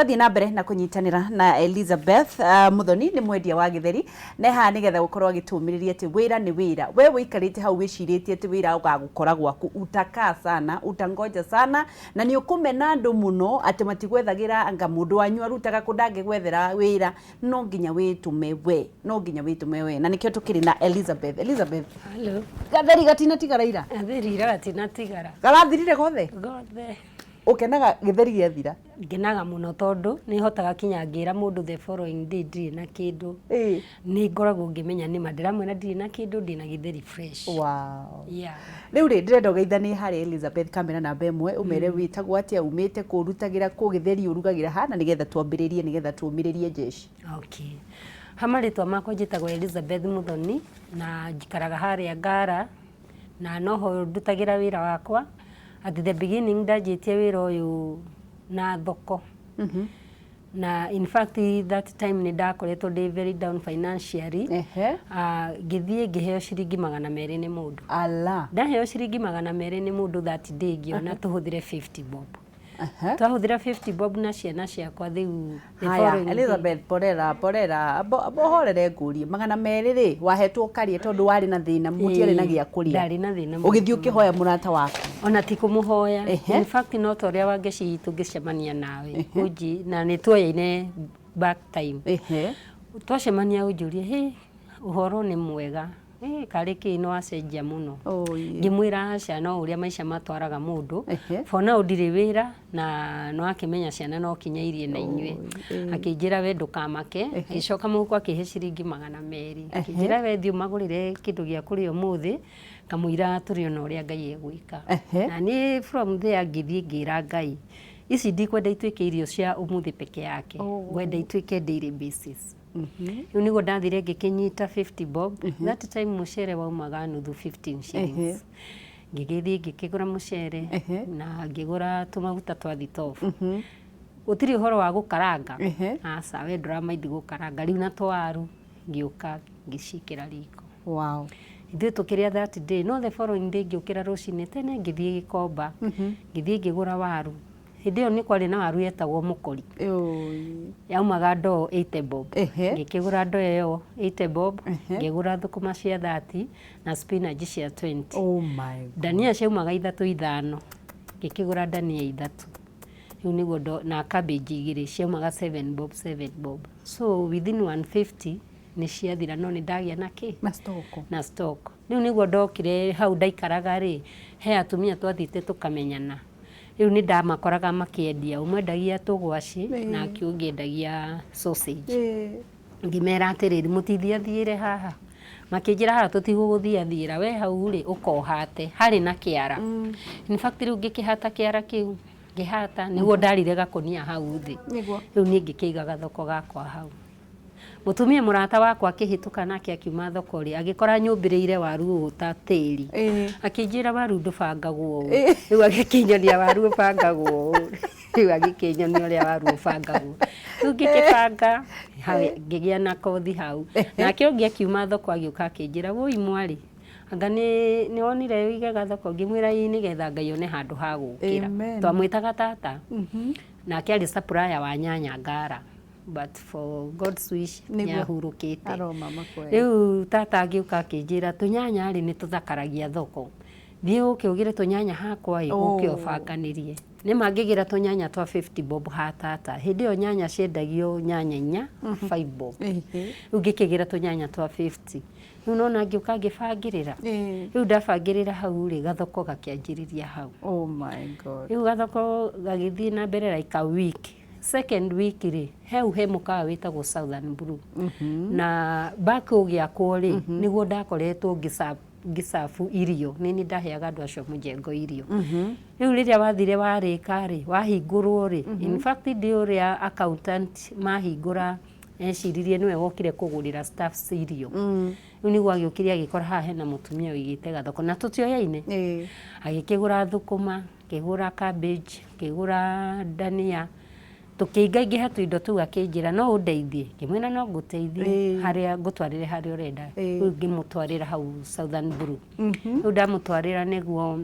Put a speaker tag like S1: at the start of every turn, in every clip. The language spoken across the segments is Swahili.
S1: Bathi na mbere na kunyitanira na Elizabeth Muthoni ni mwendia wa githeri na ha nigetha gukorwo agitumiriria ati wira ni wira we wikarite hau wiciritie ati wira ugagukora gwaku utakaa sana utangoja sana na ni ukumena andu muno ati matigwethagira anga mundu wanyu arutaga kundange gwethera wira no nginya witume we na nikio tukiri na Elizabeth.
S2: Hello.
S1: Gatheri gatina tigara
S2: Gatheri gatina tigara
S1: garathirire gothe ukenaga githeri gethira
S2: ngenaga muno tondu ni hotaga kinya ngira mundu the following day ndiri na kindu ni ngoragwo ngimenya ni mandira mwena ndiri na kindu ndina githeri fresh.
S1: Wow.
S2: Yeah.
S1: Riu ri ndirenda ugeithanie hari Elizabeth kamera namba imwe umere witagwo atia umite kurutagira ku githeri urugagira hana nigetha tuambiririe nigetha tuumiririe jeshi.
S2: Okay. Hamaritwa makwa njitagwo Elizabeth Muthoni na njikaraga haria Ngara na noho ndutagira wira wakwa. At the beginning ndajitie wira uyu na thoko. Na in fact that time ni ndakoretwo ndi very down financially. Githie ngiheo ciringi 200 ni mundu.
S1: Ala.
S2: Ndaheo ciringi 200 ni mundu that day ngiona tuhuthire 50 bob. Twahuthira 50 bob na ciana ciakwa thiu.
S1: Haya Elizabeth porera bohorere ngurie 200 ri wahetwo karie tondu wari na thina mutiare na gia kuria.
S2: Ndari na thina.
S1: Ugithio kihoya murata waku.
S2: Ona ti kumuhoya. In fact no toria wange tungicemania nawe. Uji na ni tuoyaine back time. Twacemania unjurie uhoro ni mwega. Kariki no acenjia muno. Ngimwira aca no uria maisha matwaraga mundu. Fona udire wira na no akimenya ciana no kinyairie na inywe. Akinjira we ndukamake. Gicoka muko akihe ciringi 200. Akinjira we thiu magurire kindu gia kurio muthi. Kamwira turio no uria Ngai egwika. Na ni from there ngithie ngira Ngai. Ici ndikwenda ituike irio cia umuthi peke yake. Gwenda ituike daily basis. Riu nigo ndathire ngikinyita 50 bob. That time mucere waumaga nuthu 15 shillings. Ngigithie ngikigura mucere na ngigura tumaguta twa thitofu. Utiri uhoro wa gukaranga. Aca we nduramaidi gukaranga riu na twaru ngiuka ngicikira riko.
S1: Wow.
S2: Ithuĩ tukiria that day no the following day ngiukira rucini tene ngithie Gikomba. Ngithie ngigura waru. Hindi yo ni kwari na waru yetagwo mukori. Yaumaga ndoo 80 bob. Ngikigura ndoo yo 80 bob. Ngigura thukuma cia 30 na spinach cia 20.
S1: Oh my God.
S2: Dania ciaumaga 3-5. Ngikigura dania 3. Riu nigo na cabbage 2 ciaumaga 7 bob. So within 150 ni ciathira no ni ndagia na stock. Riu nigo ndokire hau ndaikaraga ri he atumia twathite tukamenyana. Riu ni ndamakoraga makiendia umwe ndagia tugwaci na kiungi ndagia sausage. Ngimera atiriri mutithia thiire haha. Makinjira haha tutiguguthiathira we hau ri ukohate hari na kiara. In fact riu ngikihata kiara kiu ngihata niguo ndarire gakonia hau thi. Riu ni ngikiigaga thoko gakwa hau. Mutumia murata wakwa akihituka nake akiuma thoko ri agikora nyumbiriire waru uta tiri. Akinjira waru ndubangagwo. Riu agikinyonia waru ubangagwo. Riu agikinyonia uria waru ubangagwo. Riu ngikibanga ngigia na kothi hau. Nake ungi akiuma thoko agiuka akinjira woi mwari anga ni onire wigaga thoko ngimwira ni getha Ngai one handu ha gukira. Twamwitaga tata. Nake ari supplier wa nyanya Ngara. But for God's wish nyahurukite. Riu tata agiuka akinjira tunyanya ri ni tuthakaragia thoko. Thie ukiugire tunyanya hakwa uke obanganirie. Ni mangigira tunyanya twa 50 bob ha tata. Hindi yo nyanya ciendagio nyanya 5 bob. Riu ngikigira tunyanya twa 50. Riu nona ngiuka ngibangirira. Riu ndabangirira hau ri gathoko gakianjiriria hau.
S1: Oh my God.
S2: Riu gathoko gagithie na mbere like a week. Second week ri he mukawa witagwo Southern Brew. Na back ugiakwo ri niguo ndakoretwo ngisafu irio nini ndaheaga andu acio mujengo irio. Riu riria wathire warika ri wahingurwo ri in fact ndio ria accountant mahingura eciririe niwe wokire kugurira staff irio. Riu niguo agiukiria agikora haha hena mutumia wigite gathoko na tutioyaine. Agikigura thukuma, kigura cabbage, kigura dania. Tukiingaingĩha tuindo tu akinjira no undeithie ngimwena no nguteithie haria ngutwarire haria urenda ngimutwarira hau Southern Brew. Ndamutwarira niguo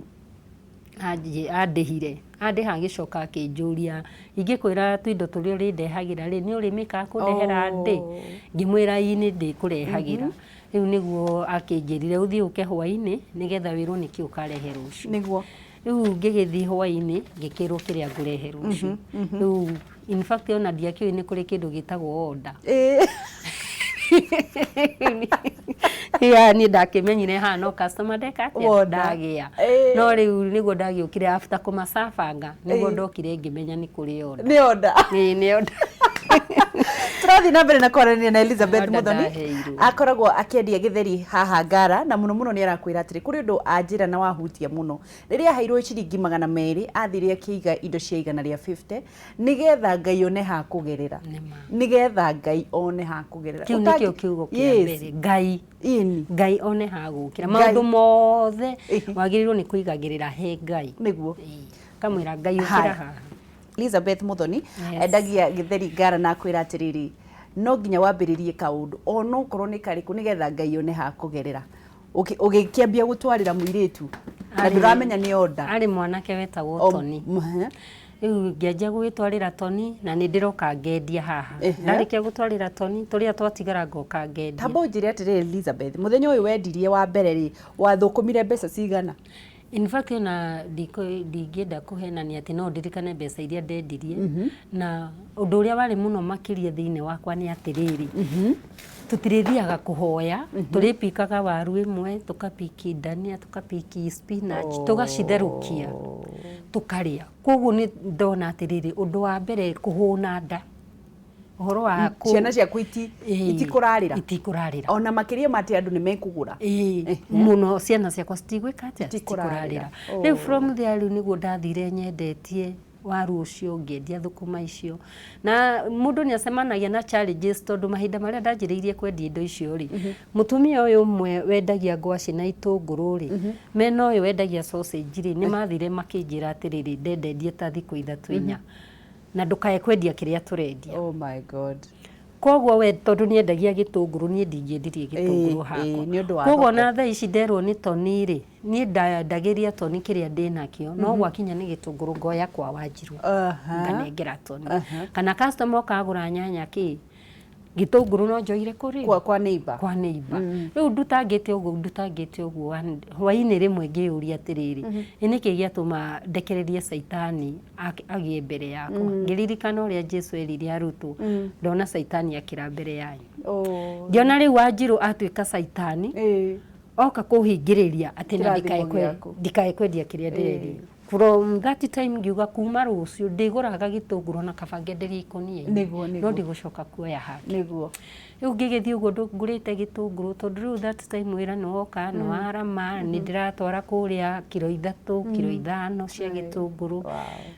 S2: andĩhire andĩha gĩcoka akĩnjũria ingĩkwĩra tũindo tũrĩa ũrĩndehagĩra rĩ nĩ ũrĩmĩkaga kũndehera ndĩ ngĩmwĩra ii nĩ ndĩkũrehagĩra rĩu nĩguo akĩnjĩrire ũthiĩ ũke hwainĩ nĩgetha wĩrwo nĩkĩ ũkarehe rũciũ
S1: nĩguo
S2: rĩu ngĩgĩthiĩ hwainĩ ngĩkĩrwo kĩrĩa ngũrehe rũciũ rĩu in fact ona ndiakĩũĩ nĩ kũrĩ kĩndũ gĩtagwo order niĩ ndakĩmenyire haha no customer ndeka atĩa ndagĩa no rĩu nĩguo ndagĩũkire after kũmacabanga nĩguo ndokire ngĩmenya nĩ kũrĩ order
S1: nĩ order
S2: nĩ order
S1: tũrathiĩ na mbere na kwaranĩria na Elizabeth Muthoni akoragwo akĩendia gĩtheri haha Ngara na mũno mũno nĩ arakwĩra atĩrĩ kũrĩ ũndũ anjĩra na wahutia mũno rĩrĩa aheirwo ciringi 200 athire akĩiga indo cia igana rĩa 50 nĩgetha Ngai one ha kũgerera nĩgetha Ngai one ha kũgerera
S2: kĩu nĩkĩo kiugo kĩa mbere Ngai one ha gũkĩra maũndũ mothe wagĩrĩirwo nĩ kũigagĩrĩra he Ngai
S1: nĩguo
S2: kamwĩra Ngai ũkĩra haha
S1: Elizabeth Muthoni endagia gĩtheri Ngara na akwĩra atĩrĩrĩ no nginya wambĩrĩrie kaũndũ ona okorwo nĩ karĩkũ nĩgetha Ngai one ha kũgerera ũgĩkĩambia gũtwarĩra mũirĩtu na ndũramenya nĩ order
S2: arĩ mwanake wetagwo Toni rĩu ngĩanjia gũgĩtwarĩra Toni na nĩ ndĩroka ngendia haha ndarĩkia gũtwarĩra Toni tũrĩa twatigara ngoka ngendia
S1: tamba ũnjĩre atĩrĩrĩ Elizabeth mũthenya ũyũ wendirie wa mbere rĩ wathũkũmire mbeca cigana
S2: in fact ona ndingĩenda kũhenania atĩ no ndirikane mbeca iria ndendirie na ũndũ ũrĩa warĩ mũno makĩria thĩinĩ wakwa nĩ atĩrĩrĩ tũtirĩthiaga kũhoya tũrĩpikaga waru ĩmwe tũkapiki dania tũkapiki spinach tũgacitherũkia tũkarĩa koguo nĩ ndona atĩrĩrĩ ũndũ wa mbere kũhũna nda ũhoro wa
S1: ciana ciaku itikũrarĩra ona makĩria mati andũ nĩ mekũgũra
S2: mũno ciana ciakwa citigwĩka atĩa citikũrarĩra rĩu from there rĩu nĩguo ndathire nyendetie waru ũcio ngĩendia thũkũma icio na mũndũ nĩ acemanagia na challenges tondũ mahinda marĩa ndanjĩrĩirie kwendia indo icio rĩ mũtumia ũyũ ũmwe wendagia ngwacĩ na itũngũrũ rĩ mena ũyũ wendagia sausage rĩ nĩ mathire makĩnjĩra atĩrĩrĩ ndendendie ta thikũ ithatũ inya na ndũkae kwendia kĩrĩa tũrendia
S1: oh my god
S2: koguo we tondũ nĩ endagia gĩtũngũrũ niĩ ndingĩendirie gĩtũngũrũ hakwa koguo na thaa ici nderwo nĩ Toni rĩ niĩ ndagĩria Toni kĩrĩa ndĩnakĩo no gwakinya nĩ gĩtũngũrũ ngoya kwa Wanjirũ nganengera Toni kana customer okagũra nyanya kĩ gĩtũngũrũ no njoire kũrĩ
S1: kwa neighbor
S2: rĩu ndutangĩte ũguo hwainĩ rĩmwe ngĩyũria atĩrĩrĩ nĩkĩ gĩatũma ndekererie Saitani agĩe mbere yakwa ngĩririkana ũrĩa Jesũ erire arutwo ndona Saitani akĩra mbere yanyu ngĩona rĩu Wanjirũ atuĩka Saitani oka kũhingĩrĩria atĩ na ndikae kwendia kĩrĩa ndĩrendia from that time ngiuga kuma rũciũ ndĩgũraga gĩtũngũrũ na kaba ngenderie ikũnia no ndigũcoka kuoya hake rĩu ngĩgĩthiĩ ũguo ngũrĩte gĩtũngũrũ tondũ rĩu that time wĩra nĩ woka nĩ warama nĩ ndĩratwara kũrĩa kiro 3 kiro 5 cia gĩtũngũrũ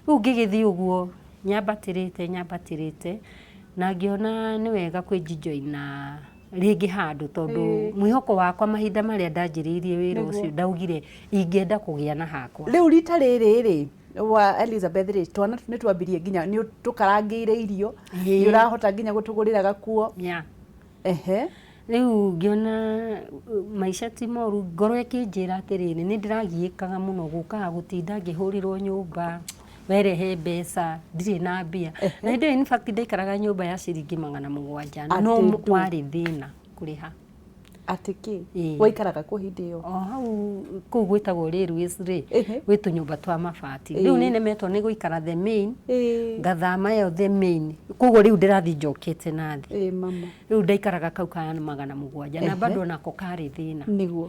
S2: rĩu ngĩgĩthiĩ ũguo nyambatĩrĩte na ngĩona nĩ wega kwĩnjijoina rĩngĩ handũ tondũ mwĩhoko wakwa mahinda marĩa ndanjĩrĩirie wĩra ũcio ndaugire ingĩenda kũgĩa na hakwa
S1: rĩu rita rĩrĩ wa Elizabeth rĩ twana nĩ twambirie nginya nĩ tũkarangĩire irio nĩ ũrahota nginya gũtũgũrĩra gakuo rĩu
S2: ngĩona maica ti moru ngoro ĩkĩnjĩra atĩrĩrĩ nĩ ndĩragiĩkaga mũno gũkaga gũtinda ngĩhũrĩrwo nyũmba werehe mbeca ndirĩ na mbia na hĩndĩ in fact ndaikaraga nyũmba ya ciringi 700 no warĩ thĩna kũrĩha
S1: atĩkĩ waikaraga kũ hĩndĩ ĩyo
S2: hau kũu gwĩtagwo Railways rĩ gwĩ tũnyũmba twa mabati rĩu nĩ nemetwo nĩ gũikara the main ngathama ĩyo the main koguo rĩu ndĩrathiĩ njokete nathĩ rĩu ndaikaraga kau ka 700 na bado nako karĩ thĩna
S1: nĩguo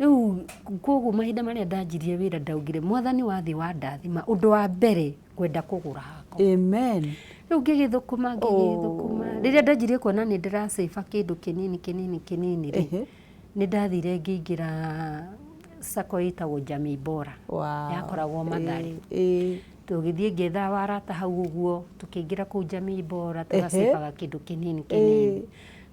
S2: rĩu koguo mahinda marĩa ndanjirie wĩra ndaugire Mwathani wa thĩ wa ndathima ũndũ wa mbere kwenda kũgũra hako
S1: amen
S2: rĩu ngĩgĩthũkũma rĩrĩa ndanjirie kuona nĩ ndĩracĩba kĩndũ kĩnini rĩ nĩ ndathire ngĩingĩra sacco ĩtagwo Jamii Bora yakoragwo Mathare tũgĩthiĩ ngĩetha warata hau ũguo tũkĩingĩra kũu Jamii Bora tũgacĩbaga kĩndũ kĩnini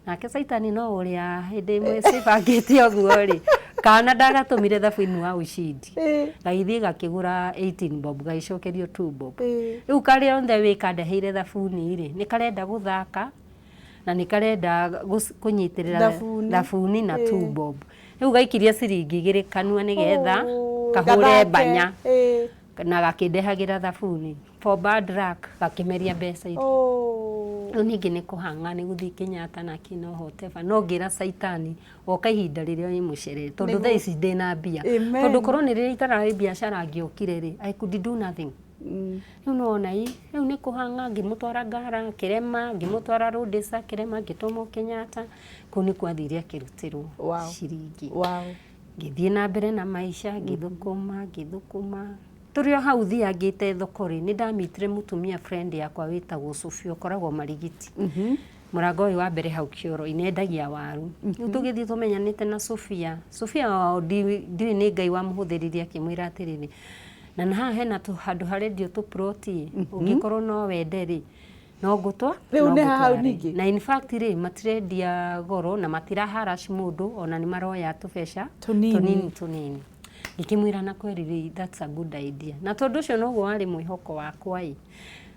S2: nake Saitani no ũrĩa hĩndĩ ĩmwe cĩbangĩte ũguo rĩ kana ndagatũmire thabuni wa ushindi gaithiĩ gakĩgũra 18 bob gaicokerio 2 bob rĩu karĩa onthe wĩkandeheire thabuni rĩ nĩ karenda gũthaka na nĩ karenda kũnyitĩrĩra thabuni na 2 bob rĩu gaikirie ciringi 2 kanua nĩgetha kahure banya na gakindehagira thabuni for bad luck gakimeria mbeca icio ningĩ nĩ kũhanga nĩ gũthiĩ Kenyatta na kino hoteva no ngĩra caitani oka ihinda rĩrĩa ĩ mũcere tondũ thaa ici ndĩna mbia tondũ korwo nĩ rĩrĩa itararĩ biacara ngĩokire rĩ I could do nothing rĩu nona rĩu nĩ kũhanga ngĩmũtwara Ngara Kĩrema ngĩmũtwara Rhodesia Kĩrema ngĩtũmwo Kenyatta kũu nĩ kwathire akĩrutĩrwo ciringi ngĩthiĩ na mbere na maisha ngĩthũkũma tũrĩ o hau thiangĩte thoko rĩ nĩ ndamitire mũtumia friend yakwa wĩtagwo Sophia ũkoragwo Marigiti mũrango ũyũ wa mbere hau Kĩoro-inĩ endagia waru rĩu tũgĩthiĩ tũmenyanĩte na Sophia ndiũĩ nĩ Ngai wamũhũthĩririe akĩmwĩra atĩrĩrĩ na haha hena handũ harendio tũploti ũngĩkorwo no wende rĩ no ngũtwa
S1: rĩu nĩ hau ningĩ
S2: na in fact rĩ matirendia goro na matiraharaci mũndũ ona nĩ maroya tũbeca tũnini ngĩkĩmwĩra na kweri that's a good idea na tondũ ũcio noguo warĩ mwĩhoko wakwa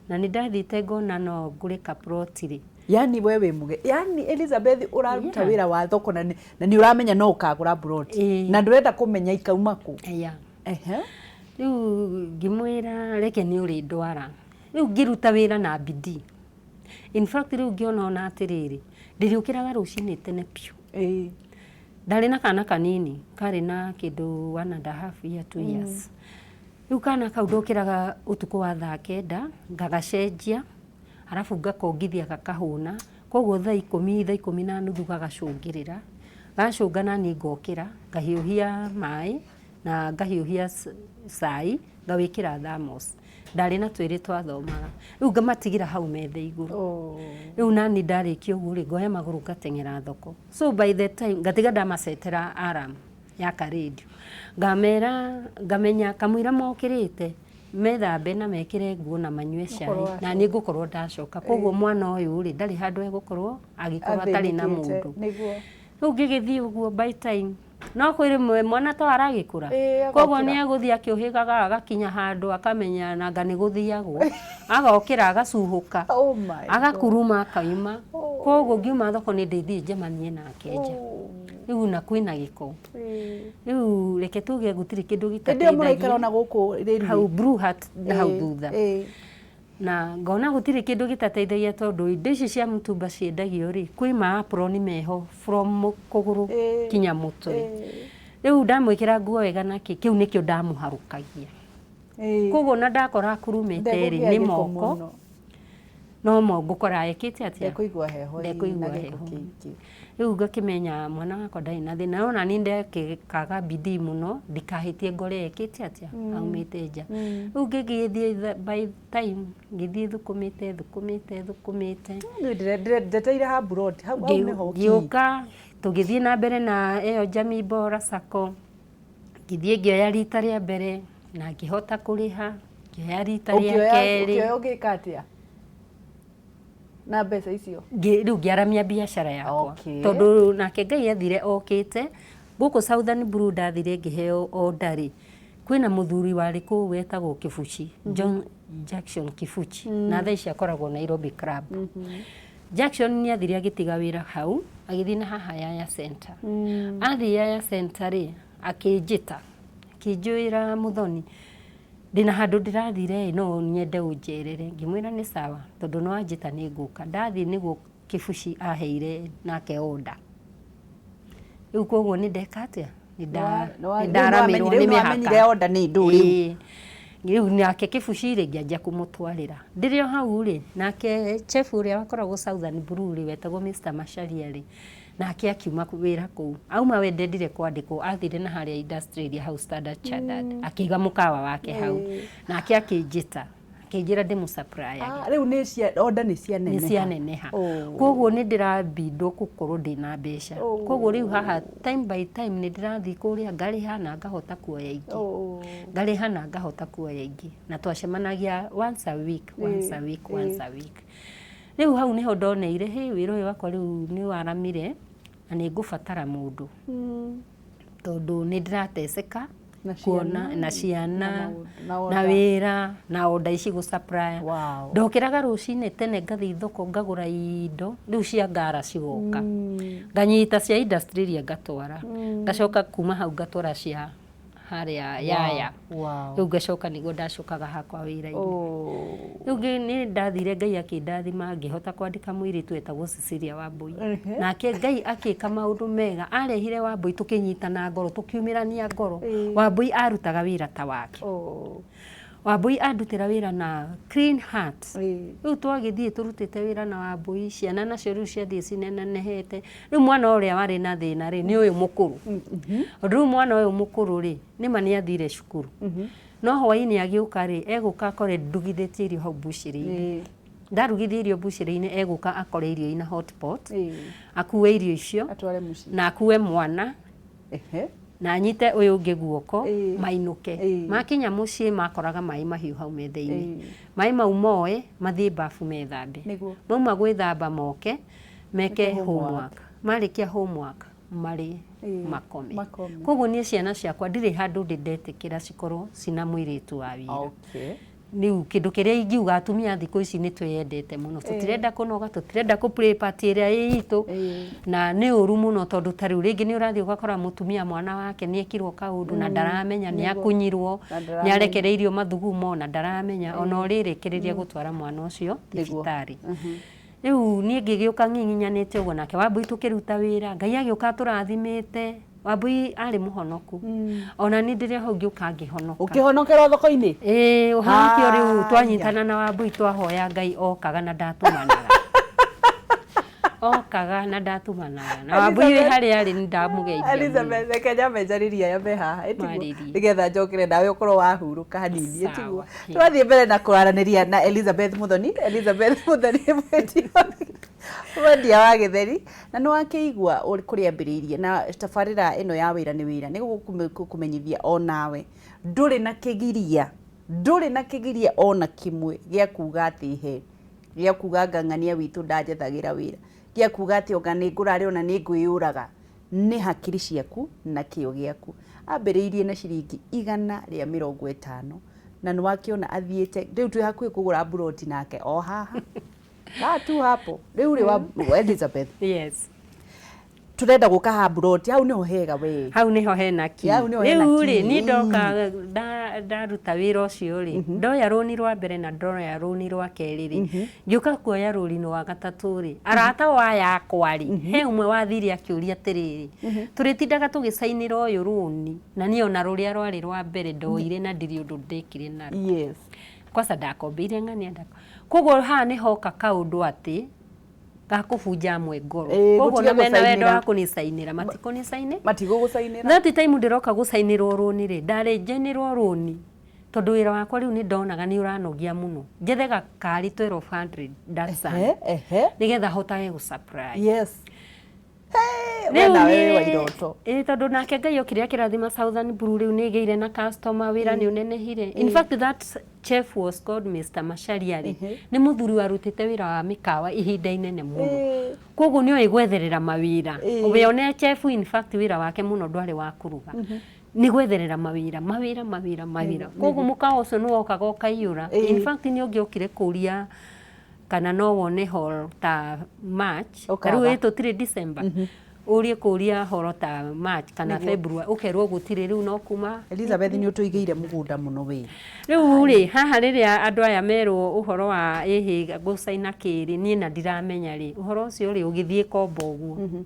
S2: na nĩ ndathĩte ngona no ngũre kaploti rĩ
S1: yani we wĩ muge yani Elizabeth ũraruta wĩra wa thoko na nĩ ũramenya no ũkagũra ploti na ndũrenda kũmenya ikauma kũ
S2: rĩu ngĩmwĩra reke nĩ ũrĩ ndwara rĩu ngĩruta wĩra na bidii in fact rĩu ngĩona ona atĩrĩrĩ ndĩrĩũkĩraga rũcinĩ tene piũ ndarĩ na kana kanini karĩ na kĩndũ 1.5 year 2 years rĩu kana kau ndokĩraga ũtukũ wa thaa 9 ngagacenjia arabu ngakongithia gakahũna koguo thaa 10:30 gagacũngĩrĩra gacũngana nĩ ngokĩra ngahiũhia maĩ na ngahiũhia cai ngawĩkĩra thamos ndarĩ na twĩrĩ twathomaga rĩu ngamatigĩra hau metha igũrũ rĩu nani ndarĩkia ũguo rĩ ngoya magũrũ ngateng'era thoko so by the time ngatiga ndamacetera alarm ya karedio ngamenya kamũira mokĩrĩte methambe na mekĩre nguo na manyue cai na nĩ ngũkorwo ndacoka koguo mwana ũyũ rĩ ndarĩ handũ egũkorwo agĩkorwo atarĩ na mũndũ rĩu ngĩgĩthiĩ ũguo by time no kwĩrĩ mwana to aragĩkũra koguo nĩ agũthiĩ akĩũhĩgaga agakinya handũ akamenya nanga nĩ gũthiagwo agokĩra agacuhũka agakuruma akaima koguo ngiuma thoko nĩ ndĩthiĩ njemanie nake nja rĩu na kwĩna gĩko rĩu reke tuge gũtirĩ kĩndũ gĩtateithagia hau Blue Hat hau thutha na ngona gũtirĩ kĩndũ gĩtateithagia tondũ indo ici cia mũtumba ciendagio rĩ kwĩ ma-apron meho from kũgũrũ kinya mũtwe rĩu ndamwĩkĩra nguo wega nake kĩu nĩkĩo ndamũharũkagia koguo na ndakora akurumĩte rĩ nĩ moko no ngũkora ekĩte atĩa
S1: ndekũigua heho
S2: rĩu ngakĩmenya mwana wakwa ndarĩ na thĩna ona niĩ ndekaga bidii mũno ndikahĩtie ngore ekĩte atĩa aumĩte nja rĩu ngĩgĩthiĩ by time ngĩthiĩ thũkũmĩte
S1: ndeteire ha ploti hau nĩho
S2: ngĩũka tũgĩthiĩ na mbere na ĩyo Jamii Bora Sacco ngĩthiĩ ngĩoya rita rĩa mbere na ngĩhota kũrĩha ngĩoya rita rĩa kerĩ
S1: ũgĩka atĩa na mbeca icio
S2: rĩu ngĩaramia biacara yakwa tondũ nake Ngai athire okĩte gũkũ Southern Blue ndathire ngĩheo order kwĩna mũthuri warĩ kũu wetagwo Kibuchi John Jackson Kibuchi na thaa ici akoragwo Nairobi Club Jackson nĩ athire agĩtiga wĩra hau agĩthiĩ na haha Yaya Center athiĩ Yaya Center rĩ akĩnjĩta akĩnjũĩra Muthoni ndina handũ ndĩrathire no nyende ũnjerere ngĩmwĩra nĩ sawa tondũ no anjĩta nĩ ngũka ndathiĩ nĩguo Kibuchi aheire nake order rĩu koguo nĩ ndeka atĩa nĩndaramirwo nĩ mĩhaka
S1: order nĩ ndũrĩ
S2: rĩu nake Kibuchi rĩ ngĩanjia kũmũtwarĩra ndĩrĩ o hau rĩ nake chef ũrĩa wakoragwo Southern Blue rĩ wetagwo Mr. Macharia rĩ nake akiuma wĩra kũu auma we ndendire kwandĩkwo athire na harĩa industry hau Standard Chartered akĩiga mũkawa wake hau nake akĩnjĩta akĩnjĩra ndĩmũsupplyage
S1: rĩu nĩ order nĩ
S2: cianeneha koguo nĩ ndĩrabindwo gũkorwo ndĩna mbeca koguo rĩu haha time by time nĩ ndĩrathiĩ kũrĩa ngarĩha na ngahota kuoya ingĩ na twacemanagia once a week rĩu hau nĩho ndoneire wĩra ũyũ wakwa rĩu nĩ waramire na nĩ ngũbatara mũndũ tondũ nĩ ndĩrateceka kuona na ciana na wĩra na order ici gũsupply ndokĩraga rũcinĩ tene ngathiĩ thoko ngagũra indo rĩu cia Ngara cigoka nganyita cia industry iria ngatwara ngacoka kuma hau ngatwara cia haria Yaya.
S1: Wow.
S2: Rĩu ngacoka nĩguo ndacokaga hakwa wĩra-inĩ. Rĩu nĩ ndathire Ngai akĩndathima ngĩhota kwandĩka mũirĩtu wetagwo Cecilia Wambui. Nake Ngai akĩka maũndũ mega, arehire Wambui tũkĩnyitana ngoro tũkiumĩrania ngoro. Wambui arutaga wĩra ta wake. Wambui andutĩra wĩra na clean heart. Rĩu twagĩthiĩ tũrutĩte wĩra na Wambui, ciana nacio rĩu ciathiĩ cinenehete. Rĩu mwana ũrĩa warĩ na thĩna rĩ, nĩ ũyũ mũkũrũ. Rĩu mwana ũyũ mũkũrũ rĩ, nĩma nĩ athire cukuru. No hwaĩ-inĩ agĩũka rĩ, egũka akore ndugithĩtie irio hau mbucĩrĩ-inĩ. Ndarugithia irio mbucĩrĩ-inĩ, egũka akore irio ina hot pot, akue irio icio na akue mwana, na anyite ũyũ ũngĩ guoko mainũke. Makinya mũciĩ makoraga maĩ mahiũ hau metha-inĩ. Maĩ mau moe mathiĩ bafu methambe. Mauma gwĩthamba moke meke homework. Marĩkia homework marĩ makome. Koguo niĩ ciana ciakwa ndirĩ handũ ndĩndetĩkĩra cikorwo cina mũirĩtu wa wĩra. Rĩu kĩndũ kĩrĩa ingiuga atumia thikũ ici nĩ twĩyendete mũno. Tũtirenda kũnoga, tũtirenda kũ play party ĩrĩa ĩ itũ. Na nĩ ũru mũno tondũ ta rĩu rĩngĩ nĩ ũrathiĩ ũgakora mũtumia mwana wake nĩ ekirwo kaũndũ na ndaramenya, nĩ akunyirwo, nĩ arekereirio mathugumo na ndaramenya, ona ũrĩrĩkĩrĩria gũtwara mwana ũcio thibitarĩ. Rĩu niĩ ngĩgĩũka ng'ing'inyanĩte ũguo, nake Wambui tũkĩruta wĩra, Ngai agĩũka tũrathimĩte. Wambui arĩ mũhonoku. Ona niĩ ndĩrĩa hau ngĩũka ngĩhonoka.
S1: Ũkĩhonokera thoko-inĩ?
S2: Ũhonokio rĩu twanyitana na Wambui twahoya Ngai okaga na ndatumanaga. Okaga na ndatumanaga. Na Wambui wĩ harĩa arĩ nĩ ndamũgeithia.
S1: Elizabeth, reke nyamenjaririe aya me haha. Nĩgetha njokere nawe ũkorwo wahurũka hanini. Ĩtiguo. Twathiĩ mbere na kũaranĩria na Elizabeth Muthoni. Elizabeth Muthoni mwendia wa gĩtheri, na nĩ wakĩigua kũrĩa ambĩrĩirie na tabarĩra ĩno ya wĩra nĩ wĩra nĩ gũkũmenyithia o nawe ndũrĩ na kĩgiria ona kĩmwe gĩa kuga atĩ he, gĩa kuga ng'ang'ania witũ ndanjethagĩra wĩra, gĩa kuga atĩ onga nĩ ngũrarĩ ona nĩ ngwĩyũraga. Nĩ hakiri ciaku na kĩo gĩaku. Ambĩrĩirie na ciringi 150 na nĩ wakĩona athiĩte rĩu twĩ hakuhĩ kũgũra buroti nake o haha. Tu hapo. Rĩu rĩ wa Elizabeth.
S2: Yes.
S1: Turenda gũka ha buroti, hau nĩho hega we.
S2: Hau nĩho hena ki. Rĩu rĩ, niĩ ndoka ndaruta wĩra ũcio rĩ, ndoya rũni rwa mbere na ndoya rũni rwa kerĩ rĩ, ngĩũka kuoya rũni wa gatatũ rĩ, arata wa yakwa rĩ, he ũmwe wathire akĩũria atĩrĩrĩ, tũrĩtindaga tũgĩcainĩra ũyũ rũni, na niĩ ona rũrĩa rwarĩ rwa mbere ndoire na ndirĩ ũndũ ndekire narwo.
S1: Yes.
S2: Kwanza ndakombeire ng'ania ndako. Koguo haha nĩ hoka kaũndũ atĩ gakũbunja amwe ngoro. Koguo na mena wendo wa kũnicainĩra matikũnicainĩ.
S1: Matigũgũcainĩra.
S2: That time ndĩroka gũcainĩrwo rũni rĩ, ndarĩ njenĩrwo rũni tondũ wĩra wakwa rĩu nĩ ndonaga nĩ ũranogia mũno. Njethe gakari 1200 Datsun nĩgetha hotage gũ-supply.
S1: Yes. Wena wewe wa iroto.
S2: Tondũ nake Ngai okire akĩrathima Southern Blue rĩu nĩ gĩire na customer wĩra nĩ ũnenehire. In fact that chef was called Mr. Macharia rĩ, nĩ mũthuri warutĩte wĩra wa mĩkawa ihinda inene mũno. Koguo nĩ oĩ gwetherera mawĩra. We one chef in fact wĩra wake mũno ndwarĩ wa kũruga. Nĩ gwetherera mawĩra. Koguo mũkawa ũcio nĩ wokaga ũkaiyũra. In fact nĩ ũngĩokire kũria kana no wone hall ta March, rĩu tũtirĩ December. Ũrie kũria horo ta March kana February, ũkerwo gũtirĩ rĩu no kuma.
S1: Elizabeth nĩ ũtũigĩire mũgũnda mũno we.
S2: Rĩu rĩ, haha rĩrĩa andũ aya merwo ũhoro wa gũcaina kĩrĩ, niĩ na ndiramenya rĩ, ũhoro ũcio rĩ ũgĩthiĩ kombo ũguo.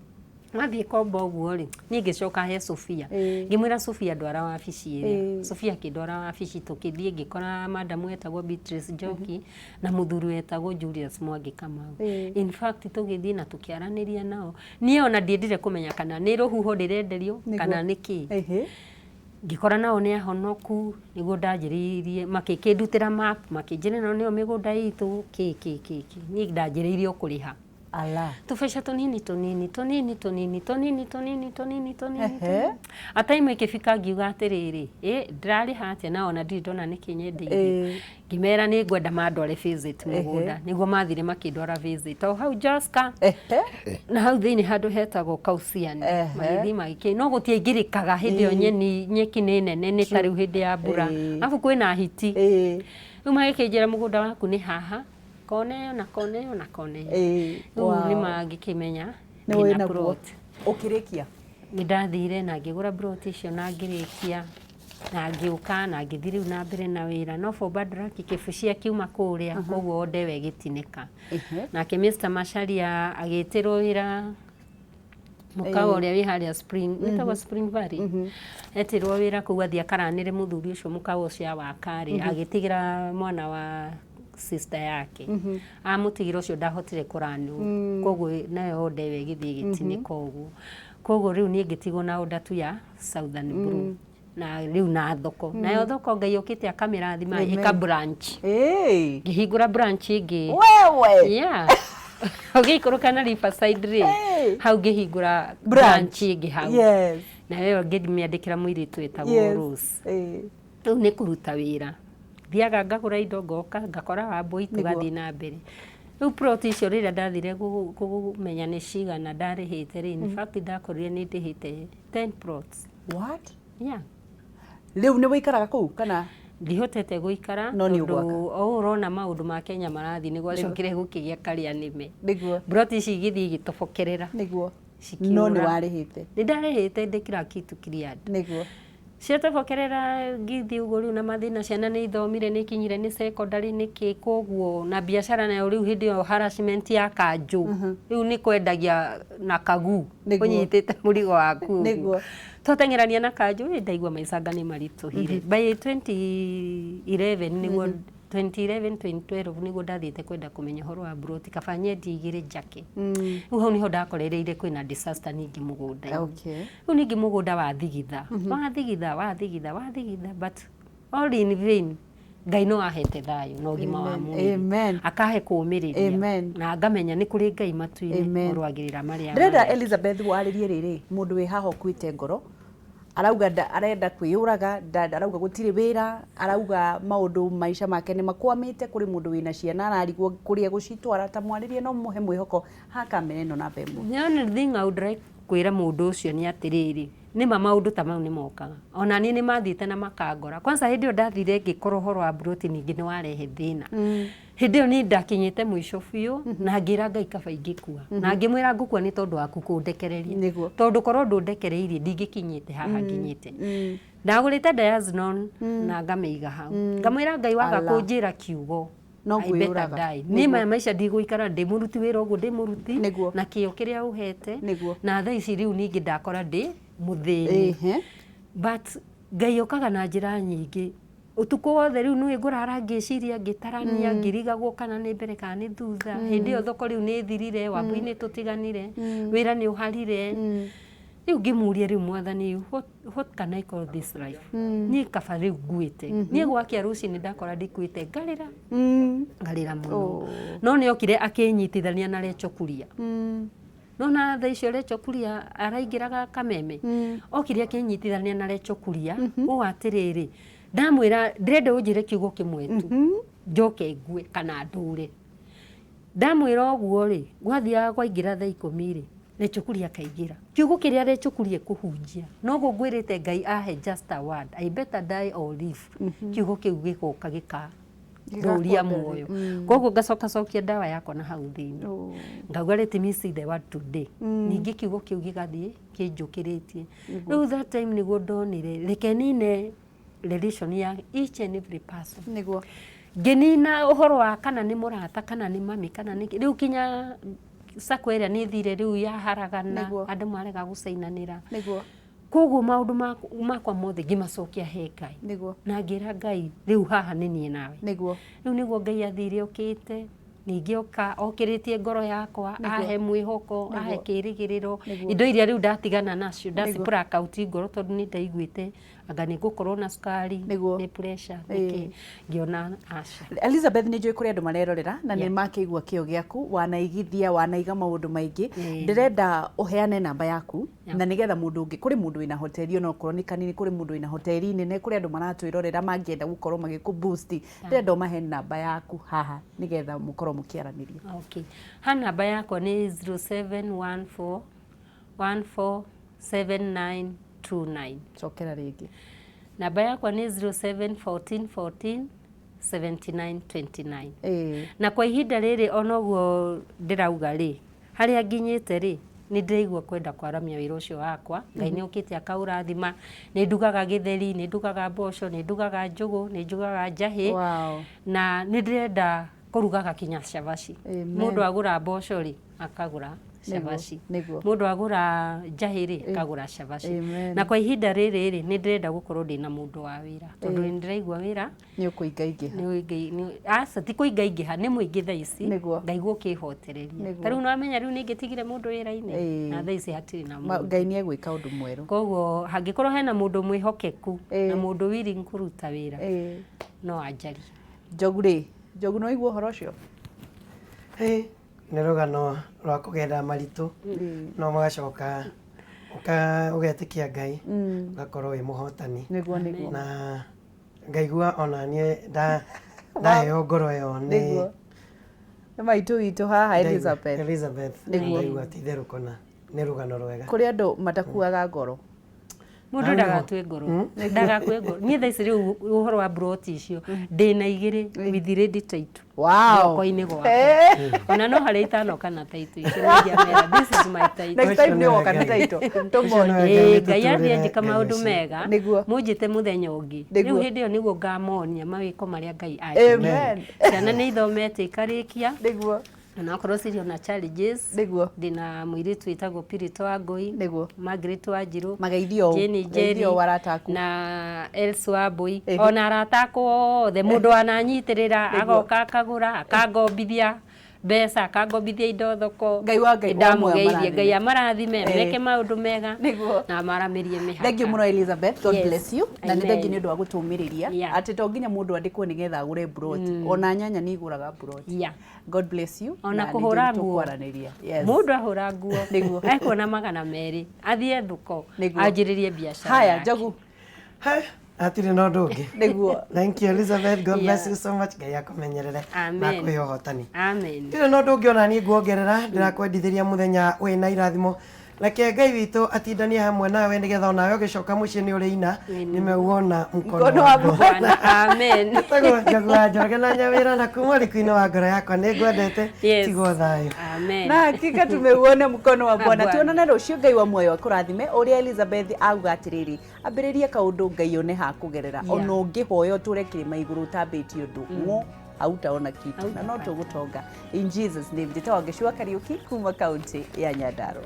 S2: Mathiĩ kombo ũguo rĩ, niĩ ngĩcoka he Sofia. Ngĩmwĩra Sofia ndwara wabici ĩrĩa. Sofia akĩndwara wabici tũkĩthiĩ ngĩkora madam wetagwo Beatrice Njoki na mũthuri wetagwo Julius Mwangi Kamau. In fact tũgĩthiĩ na tũkĩaranĩria nao. Niĩ ona ndiendire kũmenya kana nĩ rũhuho ndĩrenderio kana nĩ kĩ. Ngĩkora nao nĩ ahonoku nĩguo ndanjĩrĩirie makĩkĩndutĩra map makĩnjĩra nao nĩyo mĩgũnda itũ niĩ ndanjĩrĩirie o kũrĩha. Tũbeca tũnini. Ata imwe ikĩbika ngiuga atĩrĩrĩ, ndĩrarĩha atĩa na ona ndirĩ ndona nĩkĩ nyendeire. Ngĩmera nĩ ngwenda mandware visit mũgũnda, nĩguo mathire makĩndwara visit o hau Joska. Na hau thĩinĩ handũ hetagwo Kauciani. Magĩthiĩ magĩkĩ no gũtiaingĩrĩkaga hĩndĩ ĩyo nyeki nĩ nene nĩ ta rĩu hĩndĩ ya mbura. Arabu kwĩna hiti. Rĩu magĩkĩnjĩra mũgũnda waku nĩ haha. Kone na kone. Nĩ magĩkĩmenya na plot.
S1: Ũkĩrĩkia?
S2: Nĩ ndathire na ngĩgũra plot icio na ngĩrĩkia. na ngiuka na ngithii riu na mbere na wira no for bad luck kibucia kiuma kuria koguo ndewe gitineka nake Mr Macharia agitirwo wira mukawa uria wi haria Spring nitagwo Spring Valley etirwo wira kuwa thia karanire muthuri ucio mukawa ucio wa kari agitigira mwana wa sister yake amutigira ucio ndahotire kuranu koguo nayo ndewe githii gitinika uguo koguo riu nie ngitigwo na ondatu ya Southern Blue na riu na thoko nayo thoko ngai okite akamirathima ika branch ngihingura branch ingi
S1: wewe
S2: yeah ugikuruka na Riverside ri hau ngihingura branch ingi hau na wewe ngimiandikira muiritu etagwo Rose riu ni kuruta wira thiaga ngagura indo ngoka ngakora Wambui tugathi na mbere riu plot icio riria ndathire kumenya ni cigana ndarihite ri in fact ndakorire ni ndihite 10 plots.
S1: What?
S2: Yeah.
S1: Riu ni wikaraga kuu kana
S2: ndihotete guikara
S1: no ni ugwaka
S2: o urona maundu ma Kenya marathi niguo cokire gukigia karia nime
S1: niguo
S2: plot ici githi gitobokerera
S1: niguo no ni warihite
S2: ndarihite ndikira kitu cleared
S1: niguo
S2: ciatobokerera githi uguo riu na mathina ciana ni ithomire ni kinyire ni secondary ni kikoguo na biashara nayo riu hindi yo harassment ya kanju riu ni kwendagia na kagu kunyitite murigo waku
S1: niguo
S2: totengerania na kanju ndaigua maicanga ni marituhire by 2011 niguo 2012 niguo ndathite kwenda kumenya horo wa broti kabanye ndigire jake hau niho ndakorereire kwina disaster ningi mugunda riu ningi mugunda wa thigitha but all in vain Ngai no ahete thayo no gima wa mwiri akahe kumiriria na ngamenya ni kuri Ngai matuire urwagirira maria
S1: ndenda Elizabeth waririe riri mundu wi haho kwite ngoro arauga arenda kwiyuraga arauga gutiri wira arauga maundu maisha make ni makwamite kuri mundu wina ciana ararigwo kuria gucitwara ta mwaririe no muhe mwihoko haka meneno na bembo
S2: nyone thing I would like kwira mundu ucio ni atiriri ni maundu ta mau ni mokaga ona ni ni mathite na makangora kwanza hindi yo ndathire ngikoro horo wa broti ningi ni warehe thina hindi yo ni ndakinyite mwisho biu na ngira Ngai kaba ingikua na ngimwira ngukua ni tondu waku kundekereria tondu korwo ndundekereirie ndingikinyite haha nginyite ndagurite Diazinon na ngameiga hau ngamwira Ngai waga kunjira kiugo
S1: no gwiraga
S2: ni maisha ndiguikara ndi muruti wira uguo ndi muruti na kio kiria uhete na thaa ici riu ningi ndakora ndi muthini but Ngai okaga na njira nyingi utuko wothe riu nui ngurara ngiciria ngitarania ngirigagwo kana ni mbere kana ni thutha hindi yo thoko riu ni thirire Wambui ni tutiganire wira ni uharire riu ngimuria riu Mwathani what can I call this life ni kaba riu nguite ni gwakia rucini ndakora ndikuite ngarira muno no ni okire akinyitithania na Lechokuria nona tha icio Lechokuria araingiraga Kameme okire akinyitithania na Lechokuria o atiriri ndamwira ndrenda unjire kiugo kimwe tu njoke ngue kana ndure ndamwira oguo ri gwathia kwaingira tha 10 ri Lechokuria kaingira kiugo kiria Lechokuria kuhunjia no go ngwirite Ngai ahe just a word I better die or live kiugo kiu gikoka gika ndoria muoyo koguo ngacoka cokia ndawa yakwa na hau thini ngauga let me see the word today ningi kiugo kiu gigathie kinjukiritie riu that time niguo ndonire rekenine relation ya each and every person
S1: niguo
S2: nginina uhoro wa kana ni murata kana ni mami kana ni riu kinya sako ĩrĩa nĩ thire rĩu yaharagana andũ marega gũcainanĩra koguo maũndũ makwa mothe ngimacokia he Ngai na ngira Ngai rĩu haha nĩ niĩ nawe rĩu nĩguo Ngai athire okĩte ningĩ okĩrĩtie ngoro yakwa ahe mwĩhoko ahe kĩrĩgĩrĩro indo iria rĩu ndatigana nacio ndacibrack out ngoro tondũ nĩ ndaiguĩte anga nĩ ngũkorwo na sukari nĩ pressure nĩkĩ ngiona aca
S1: Elizabeth nĩ njũĩ kũrĩ andũ marerorera na nĩ makĩigua kĩo gĩaku wanaigithia wanaiga maũndũ maingĩ ndĩrenda ũheane namba yaku na nĩgetha mũndũ ũngĩ kũrĩ mũndũ wĩna hoteli ona okorwo nĩ kanini kũrĩ mũndũ wĩna hoteli nene kũrĩ andũ maratwĩrorera mangĩenda gũkorwo magĩkũ boost ndĩrenda ũmahe namba yaku haha nĩgetha mũkorwo mũkĩaranĩria.
S2: Okay, ha namba yakwa nĩ 0714 147929
S1: cokera rĩngĩ
S2: namba yakwa nĩ 0714 7929 na kwa ihinda rĩrĩ onoguo ndĩrauga rĩ harĩa nginyĩte rĩ nĩ ndĩraigua kwenda kwaramia wĩra ũcio wakwa. Ngai nĩ okĩte akaũrathima. Nĩ ndugaga gĩtheri, nĩ ndugaga mboco, nĩ ndugaga njũgũ, nĩ ndugaga njahĩ. Na nĩ ndĩrenda kũrugaga kinya cabaci. Mũndũ agũra mboco rĩ akagũra cabaci. Mũndũ agũra njahĩ rĩ akagũra cabaci. Na kwa ihinda rĩrĩ rĩ nĩ ndĩrenda gũkorwo ndĩna mũndũ wa wĩra. Tondũ nĩ ndĩraigua wĩra
S1: nĩ ũkũingaingĩha.
S2: Aca ti kũingaingĩha nĩ mũingĩ thaa ici. Ngaigua ũkĩhotereria. Ta rĩu nĩwamenya rĩu nĩ ngĩtigire mũndũ wĩra-inĩ. Na thaa ici hatirĩ na mũndũ.
S1: Ngai nĩ egwĩka ũndũ mwerũ.
S2: Koguo hangĩkorwo hena mũndũ mwĩhokeku na mũndũ willing kũruta wĩra no anjarie.
S1: Njogu rĩ, Njogu no igua ũhoro ũcio?
S3: Nĩ rũgano rwa kũgerera maritũ no magacoka ũgetĩkia Ngai ũgakorwo wĩ mũhotani. Na ngaigua ona niĩ ndaheo ngoro ĩyo nĩ
S1: maitũ witũ haha
S3: Elizabeth. Ndaigua ti itherũ na nĩ rũgano rwega.
S1: Kũrĩ andũ matakuaga ngoro.
S2: Mũndũ ndagatue ngoro. Ndagakue ngoro. Niĩ thaa ici rĩu ũhoro wa broti icio ndĩna 2 with ready title. Moko-inĩ gwakwa. Ona no harĩ 5 kana title icio nĩngiamera. This is my title.
S1: Next time nĩ woka na title.
S2: Ngai anjĩka maũndũ mega. Mũnjĩte mũthenya ũngĩ. Rĩu hĩndĩ ĩyo nĩguo ngamonia mawĩko marĩa Ngai anjĩka.
S1: Amen.
S2: Ciana nĩ ithomete ikarĩkia. Na okorwo cirio na challenges ndina mũirĩtu wĩtagwo Pirito Wangui, Margaret Wanjiru, Jane Njeri na Elsa Wambui, ona arata akwa othe mũndũ wananyitĩrĩra agoka akagũra akangombithia mbeca akangombithia indo thoko. Ndamũgeithie Ngai amarathime meke maũndũ mega na maramĩrie mĩhaka.
S1: Thank you mũno Elizabeth, God bless you. Na nĩ thengi nĩ ũndũ wa gũtũmĩrĩria atĩ to nginya mũndũ andĩkwo nĩgetha agũre broti, ona nyanya nĩ igũraga broti. God bless you.
S2: Ona kũhũra nguo. Mũndũ ahũra nguo ekuona 200 athiĩ thoko anjĩrĩrie biacara.
S1: Haya Njogu.
S3: Hatirĩ na ũndũ ũngĩ. Thank you Elizabeth, God bless you so much. Ngai akũmenyerere na akũhe ũhotani.
S2: Amen.
S3: Ndirĩ na ũndũ ũngĩ ona niĩ nguongerera, ndĩrakwendithĩria mũthenya wĩna irathimo. Reke Ngai witũ atindanie hamwe nawe nĩgetha onawe ũgĩcoka mũciĩ nĩ ũrĩ nĩmewona mkono wa Bwana.
S2: Amen.
S3: Nĩtagwo Njogu wa Njoroge na Nyawĩra na kuma riko-inĩ wa ngoro yakwa nĩ ngwendete tigwo thayũ.
S2: Amen.
S1: Na hakika tumeuona mkono wa Bwana. Tuonane rũciũ Ngai wa muoyo akũrathime. Ũrĩa Elizabeth auga atĩrĩrĩ ambĩrĩria kaũndũ Ngai one ha kũgerera. Ona ũngĩhoya ũtũre kĩrĩma igũrũ ũtambĩtie ũndũ hautaona kitu na no tũgũtonga. In Jesus name. Njĩtagwo Ngĩcua Kariuki kuma kaunti ya Nyandarua.